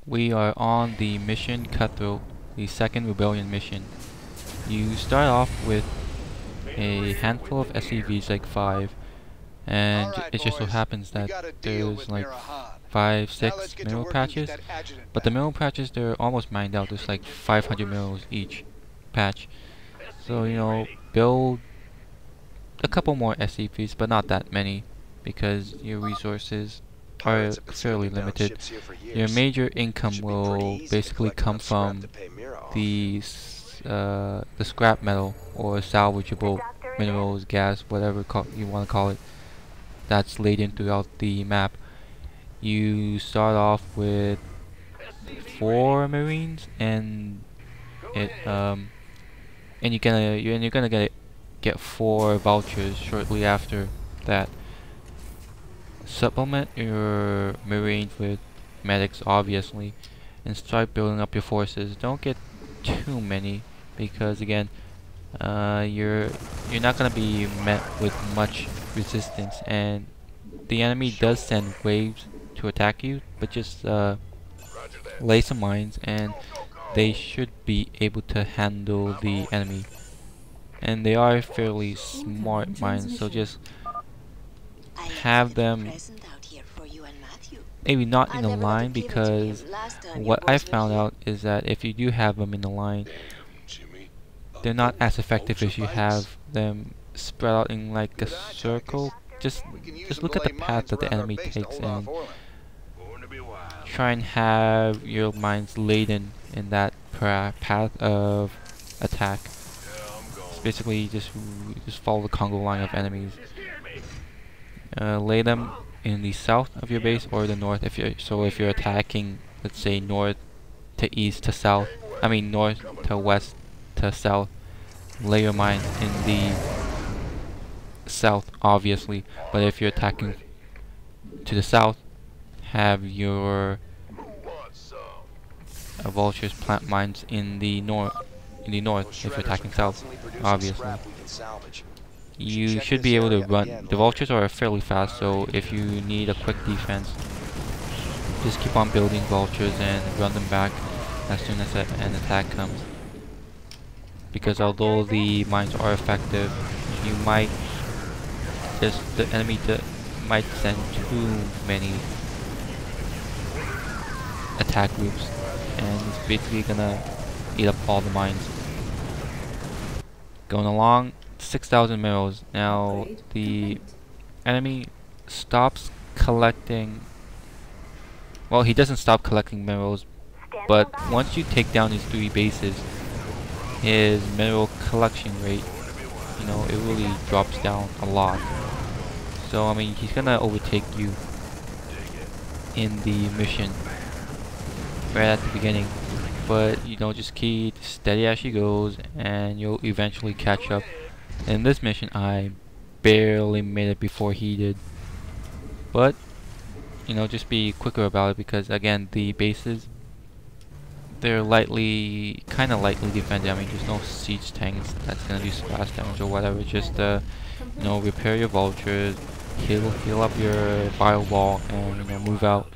We are on the mission Cutthroat, the second rebellion mission. You start off with a handful of SCVs, like 5, and it just so happens that there's like 5, 6 mineral patches, but the mineral patches, they're almost mined out. There's like 500 minerals each patch. So, build a couple more SCVs, but not that many, because your resources are fairly limited. Your major income will basically come from the scrap metal or salvageable minerals, gas, whatever you want to call it, that's laden throughout the map. You start off with 4 marines, and you're gonna get 4 vouchers shortly after that. Supplement your marines with medics, obviously, and start building up your forces. Don't get too many, because again, you're not gonna be met with much resistance, and the enemy does send waves to attack you, but just lay some mines and they should be able to handle the enemy. And they are fairly smart mines, so just have them maybe not in a line, because what I found out is that if you do have them in a line, they're not as effective as you have them spread out in like a circle. Just look at the path that the enemy takes and try and have your mines laden in that path of attack. Basically, just follow the Congo line of enemies. Lay them in the south of your base or the north. If you're attacking, let's say north to east to south, I mean north to west to south, lay your mines in the south, obviously. But if you're attacking to the south, have your vultures plant mines in the north. If you're attacking south, obviously. You should be able to run. The vultures are fairly fast, so if you need a quick defense, just keep on building vultures and run them back as soon as an attack comes. Because although the mines are effective, you might the enemy might send too many attack groups, and it's basically gonna eat up all the mines. Going along, 6,000 minerals. Now the enemy stops collecting. Well, he doesn't stop collecting minerals, but once you take down his 3 bases, his mineral collection rate, it really drops down a lot. So I mean, he's gonna overtake you in the mission right at the beginning, but just keep steady as she goes and you'll eventually catch up. In this mission, I barely made it before he did, but just be quicker about it, because again, the bases, they're kind of lightly defended. I mean, there's no siege tanks that's gonna do splash damage or whatever. Just repair your vultures, heal up your firewall, and move out.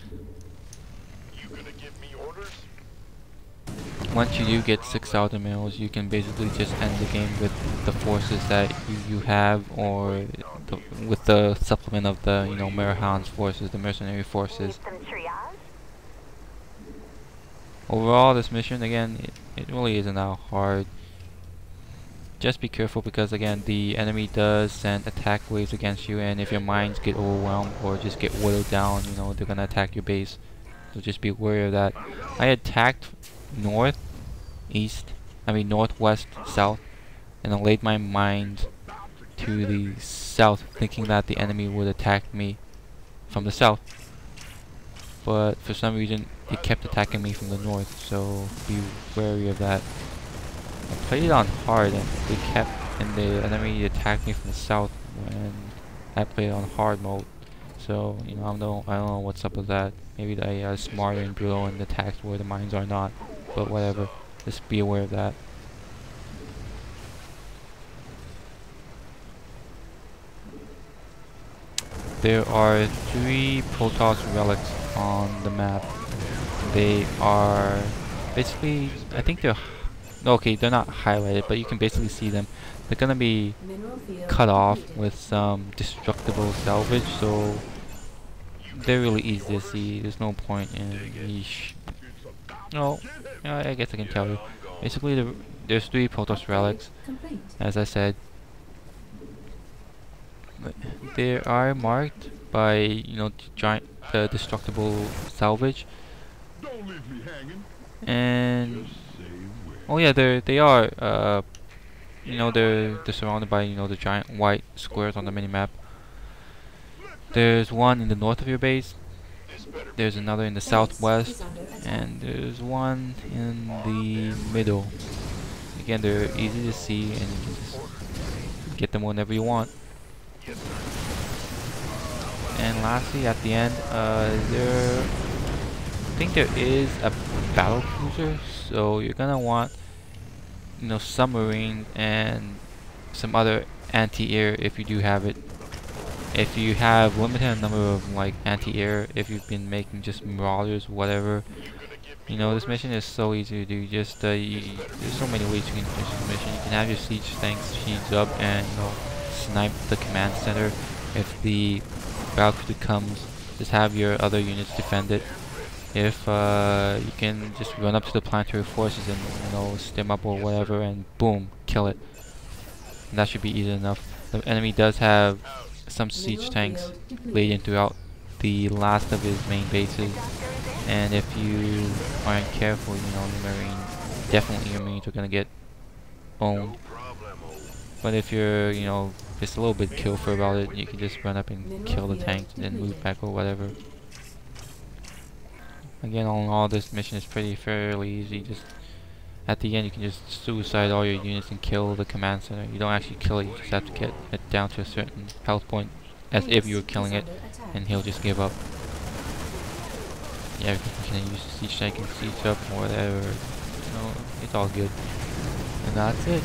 Once you do get 6,000 minerals, you can basically just end the game with the forces that you have, or with the supplement of the Marahan's forces, the mercenary forces. Overall, this mission, again, it really isn't that hard. Just be careful, because again, the enemy does send attack waves against you, and if your mines get overwhelmed or just get whittled down, they're gonna attack your base. So just be wary of that. I attacked north, northwest, south, and I laid my mines to the south, thinking that the enemy would attack me from the south. But for some reason, it kept attacking me from the north, so be wary of that. I played it on hard, and the enemy attacked me from the south when I played on hard mode. So I don't know what's up with that. Maybe they are smarter and brutal and attacked where the mines are not. But whatever. Just be aware of that. There are 3 Protoss relics on the map. They are basically, I think they're, okay, they're not highlighted, but you can basically see them. They're gonna be cut off with some destructible salvage, so they're really easy to see. There's no point in yeesh. No, I guess I can tell you. Basically, there's 3 Protoss relics, as I said. They are marked by, you know, the destructible salvage, and oh yeah, they are. You know, they're surrounded by, you know, the giant white squares on the minimap. There's one in the north of your base. There's another in the southwest, and there's one in the middle. Again, they're easy to see, and you can just get them whenever you want. And lastly, at the end, I think there is a battle cruiser, so you're gonna want, you know, submarine and some other anti-air if you do have it. If you have limited number of like anti-air, if you've been making just marauders, whatever, you know, this mission is so easy to do. Just there's so many ways you can finish this mission. You can have your siege tanks siege up and, you know, snipe the command center. If the battle cruiser comes, just have your other units defend it. If you can just run up to the planetary forces and, you know, stim up or whatever, and boom, kill it. And that should be easy enough. The enemy does have some siege tanks laid in throughout the last of his main bases, and if you aren't careful, you know, your marines are gonna get owned. But if you're, you know, just a little bit careful about it, you can just run up and kill the tanks and then move back or whatever. Again, all in all, this mission is fairly easy. Just at the end, you can just suicide all your units and kill the command center. You don't actually kill it, you just have to get it down to a certain health point, as if you were killing it, and he'll just give up. Yeah, you can use the siege tank and siege up or whatever. You know, it's all good. And that's it.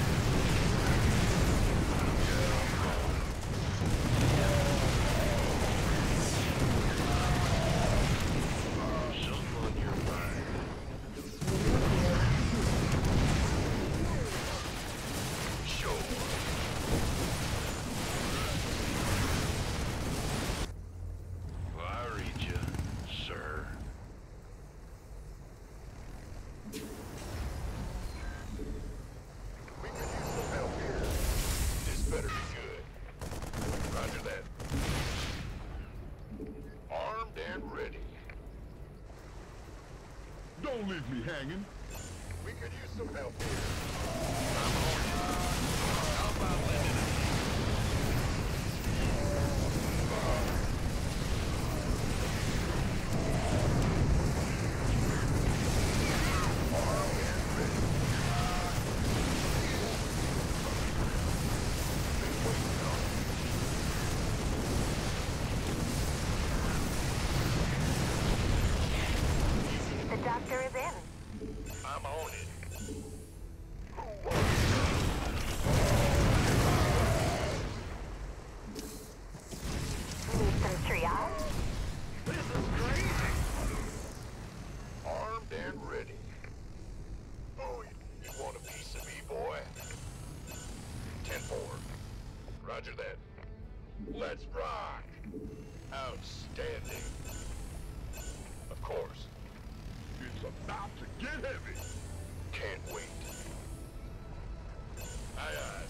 Don't leave me hanging. We could use some help here. How about lending a Doctor is in. I'm on it. Need some triage? This is crazy. Armed and ready. Oh, you want a piece of me, boy? 10-4. Roger that. Let's rock. Outstanding. Of course. It's about to get heavy. Can't wait. Aye, aye.